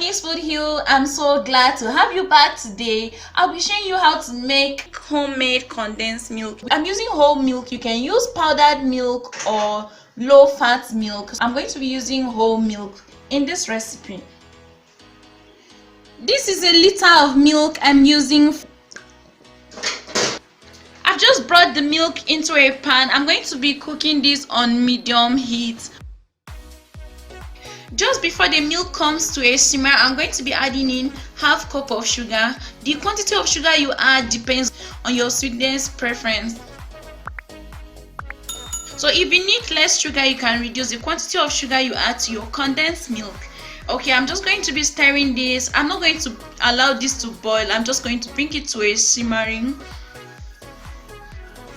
Miss Food Hill. I'm so glad to have you back today. I'll be showing you how to make homemade condensed milk. I'm using whole milk. You can use powdered milk or low fat milk. I'm going to be using whole milk in this recipe. This is a liter of milk I'm using. I've just brought the milk into a pan. I'm going to be cooking this on medium heat. Just before the milk comes to a simmer, I'm going to be adding in half cup of sugar. The quantity of sugar you add depends on your sweetness preference. So if you need less sugar, you can reduce the quantity of sugar you add to your condensed milk. Okay, I'm just going to be stirring this. I'm not going to allow this to boil. I'm just going to bring it to a simmering.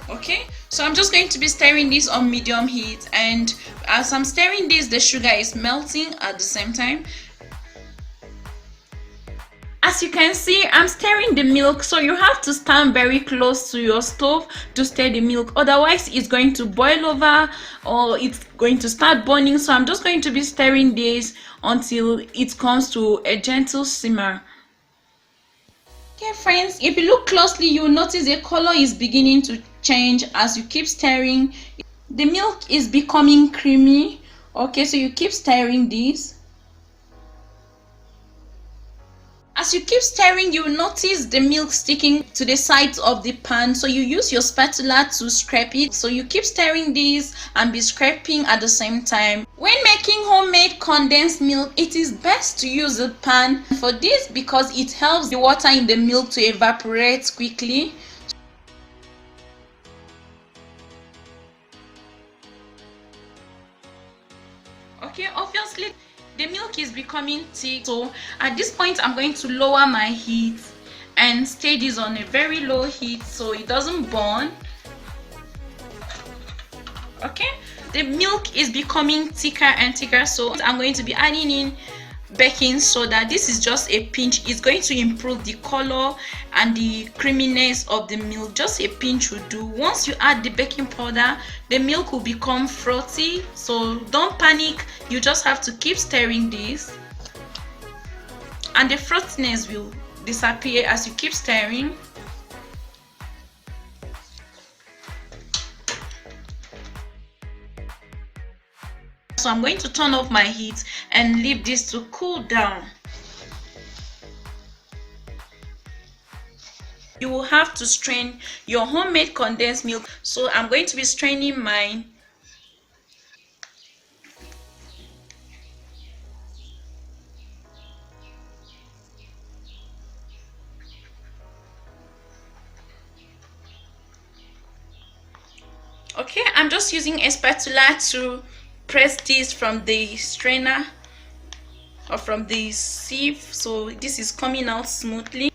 Okay, so I'm just going to be stirring this on medium heat, and as I'm stirring this, the sugar is melting at the same time. As you can see, I'm stirring the milk, so you have to stand very close to your stove to stir the milk, otherwise it's going to boil over or it's going to start burning. So I'm just going to be stirring this until it comes to a gentle simmer. Okay friends, if you look closely, you will notice the color is beginning to change as you keep stirring. The milk is becoming creamy. Okay, so you keep stirring this. As you keep stirring, you will notice the milk sticking to the sides of the pan, so you use your spatula to scrape it. So you keep stirring this and be scraping at the same time. When making homemade condensed milk, it is best to use a pan for this because it helps the water in the milk to evaporate quickly. Okay, obviously the milk is becoming thick, so at this point I'm going to lower my heat and stay this on a very low heat so it doesn't burn. Okay, the milk is becoming thicker and thicker, so I'm going to be adding in baking soda. This is just a pinch. It's going to improve the color and the creaminess of the milk. Just a pinch will do. Once you add the baking powder, the milk will become frothy, so don't panic. You just have to keep stirring this and the frothiness will disappear as you keep stirring. So I'm going to turn off my heat and leave this to cool down. You will have to strain your homemade condensed milk, so I'm going to be straining mine. Okay, I'm just using a spatula to press this from the strainer or from the sieve, so this is coming out smoothly.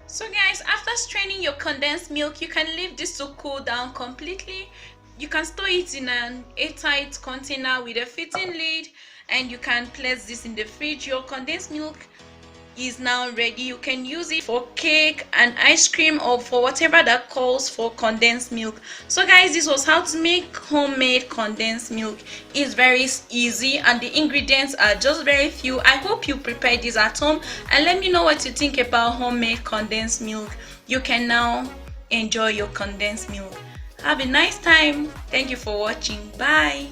So guys, after straining your condensed milk, you can leave this to cool down completely. You can store it in an airtight container with a fitting lid, and you can place this in the fridge. Your condensed milk is now ready. You can use it for cake and ice cream or for whatever that calls for condensed milk. So guys, this was how to make homemade condensed milk. It's very easy and the ingredients are just very few. I hope you prepare this at home and let me know what you think about homemade condensed milk. You can now enjoy your condensed milk. Have a nice time. Thank you for watching. Bye.